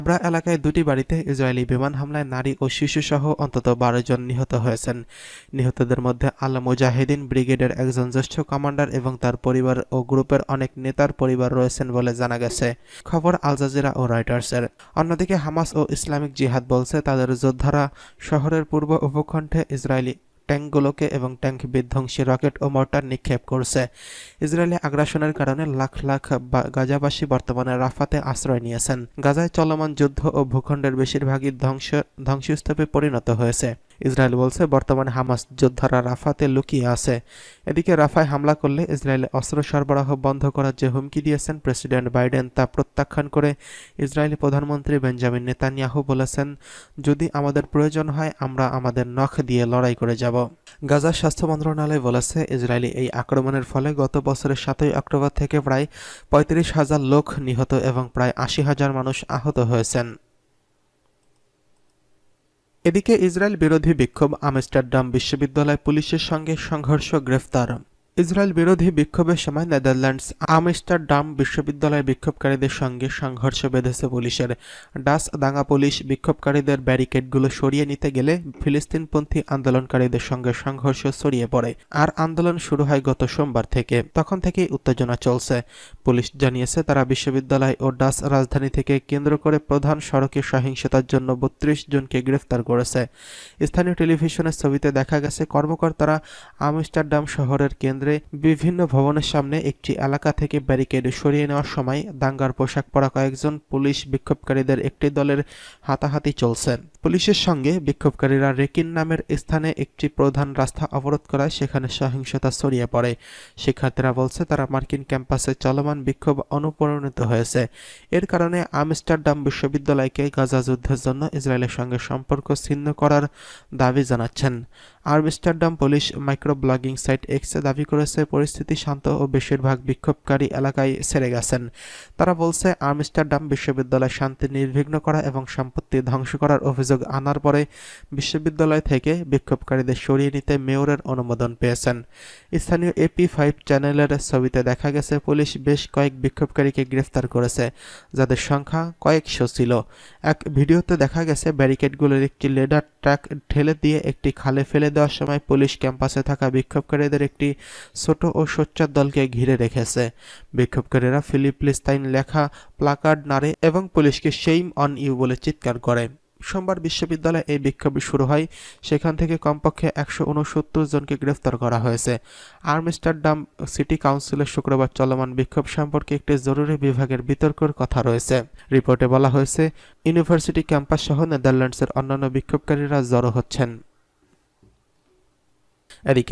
আবরা এলাকায় দুটি বাড়িতে ইসরায়েলি বিমান হামলায় নারী ও শিশুসহ অন্তত 12 জন নিহত হয়েছেন। নিহতদের মধ্যে আল মুজাহিদিন ব্রিগেডের একজন জ্যেষ্ঠ কমান্ডার এবং তার পরিবার ও গ্রুপের অনেক নেতার পরিবার রয়েছেন বলে জানা গেছে। খবর আল জাজিরা ও রয়টার্সের। অন্যদিকে হামাস ও ইসলামিক জিহাদ বলছে তাদের যোদ্ধারা শহরের পূর্ব উপকণ্ঠে ইসরায়েলি ট্যাঙ্কগুলোকে এবং ট্যাঙ্ক বিধ্বংসী রকেট ও মর্টার নিক্ষেপ করছে। ইসরায়েলি আগ্রাসনের কারণে লাখ লাখ গাজাবাসী বর্তমানে রাফাতে আশ্রয় নিয়েছেন। গাজায় চলমান যুদ্ধ ও ভূখণ্ডের বেশিরভাগই ধ্বংসস্তূপে পরিণত হয়েছে। ইসরায়েল বলছে বর্তমানে হামাস যোদ্ধারা রাফাতে লুকিয়ে আছে। এদিকে রাফায় হামলা করলে ইসরায়েলে অস্ত্র সরবরাহ বন্ধ করার যে হুমকি দিয়েছেন প্রেসিডেন্ট বাইডেন তা প্রত্যাখ্যান করে ইসরায়েলি প্রধানমন্ত্রী বেঞ্জামিন নেতানিয়াহু বলেছেন, যদি আমাদের প্রয়োজন হয় আমরা আমাদের নখ দিয়ে লড়াই করে যাব। গাজার স্বাস্থ্য মন্ত্রণালয় বলেছে ইসরায়েলি এই আক্রমণের ফলে গত বছরের 7 অক্টোবর থেকে প্রায় 35,000 লোক নিহত এবং প্রায় 80,000 মানুষ আহত হয়েছেন। এদিকে ইসরায়েল বিরোধী বিক্ষোভ আমস্টারডাম বিশ্ববিদ্যালয় পুলিশের সঙ্গে সংঘর্ষ গ্রেফতার। ইসরায়েল বিরোধী বিক্ষোভের সময় নেদারল্যান্ডস আমস্টারডাম বিশ্ববিদ্যালয়ের বিক্ষোভকারীদের সঙ্গে সংঘর্ষ বেঁধেছে পুলিশের। ডাচ দাঙ্গা পুলিশ বিক্ষোভকারীদের ব্যারিকেডগুলো সরিয়ে নিতে গেলে ফিলিস্তিনপন্থী আন্দোলনকারীদের সঙ্গে সংঘর্ষ ছড়িয়ে পড়ে। আর আন্দোলন শুরু হয় গত সোমবার থেকে। তখন থেকেই উত্তেজনা চলছে। পুলিশ জানিয়েছে তারা বিশ্ববিদ্যালয় ও ডাচ রাজধানী থেকে কেন্দ্র করে প্রধান সড়কে সহিংসতার জন্য 32 জনকে গ্রেফতার করেছে। স্থানীয় টেলিভিশনের ছবিতে দেখা গেছে কর্মকর্তারা আমস্টারডাম শহরের কেন্দ্রে বিভিন্ন ভবনের সামনে একটি এলাকা থেকে ব্যারিকেড সরিয়ে নেওয়ার সময় দাঙ্গার পোশাক পরা কয়েকজন পুলিশ বিক্ষোভকারীদের একটি দলের হাতাহাতি চলছে। পুলিশের সঙ্গে বিক্ষোভকারীরা রেকিন নামের স্থানে একটি প্রধান রাস্তা অবরোধ করায় সেখানে সহিংসতা ছড়িয়ে পড়ে। শিক্ষার্থীরা বলছে তারা মার্কিন ক্যাম্পাসে চলমান বিক্ষোভ অনুপ্রাণিত হয়েছে। এর কারণে আমস্টারডাম বিশ্ববিদ্যালয়কে গাজা যুদ্ধের জন্য ইসরায়েলের সঙ্গে সম্পর্ক ছিন্ন করার দাবি জানাচ্ছেন। Amsterdam police micro blogging site এক্সে দাবি করেছে পরিস্থিতি শান্ত ও বেশিরভাগ বিক্ষোভকারী এলাকায় ছেড়ে গেছেন। তারা বলছে আমস্টারডাম বিশ্ববিদ্যালয় শান্তি নির্বিঘ্ন করা এবং সম্পত্তি ধ্বংস করার অভিযোগ আনার পরে বিশ্ববিদ্যালয় থেকে বিক্ষোভকারীদের সরিয়ে নিতে মেয়রের অনুমোদন পেয়েছেন। স্থানীয় AP5 চ্যানেলের ছবিতে দেখা গেছে পুলিশ বেশ কয়েক বিক্ষোভকারীকে গ্রেফতার করেছে, যাদের সংখ্যা কয়েকশো ছিল। এক ভিডিওতে দেখা গেছে ব্যারিকেডগুলোর একটি লেডার ট্রাক ঠেলে দিয়ে একটি খালে ফেলে দেওয়ার সময় পুলিশ ক্যাম্পাসে থাকা বিক্ষোভকারীদের একটি ছোট ও সোচ্চার দলকে ঘিরে রেখেছে। বিক্ষোভকারীরা ফিলিস্তিন লেখা প্লাকার্ড নাড়ে এবং পুলিশকে শেইম অন ইউ বলে চিৎকার করে। সোমবার বিশ্ববিদ্যালয়ে এই বিক্ষোভ শুরু হয়। সেখান থেকে কমপক্ষে 169 জনকে গ্রেফতার করা হয়েছে। আমস্টারডাম সিটি কাউন্সিলের শুক্রবার চলমান বিক্ষোভ সম্পর্কে একটি জরুরি বিভাগের বিতর্কের কথা রয়েছে। রিপোর্টে বলা হয়েছে ইউনিভার্সিটি ক্যাম্পাস সহ নেদারল্যান্ডসের অন্যান্য বিক্ষোভকারীরা জড়ো হচ্ছেন। এদিকে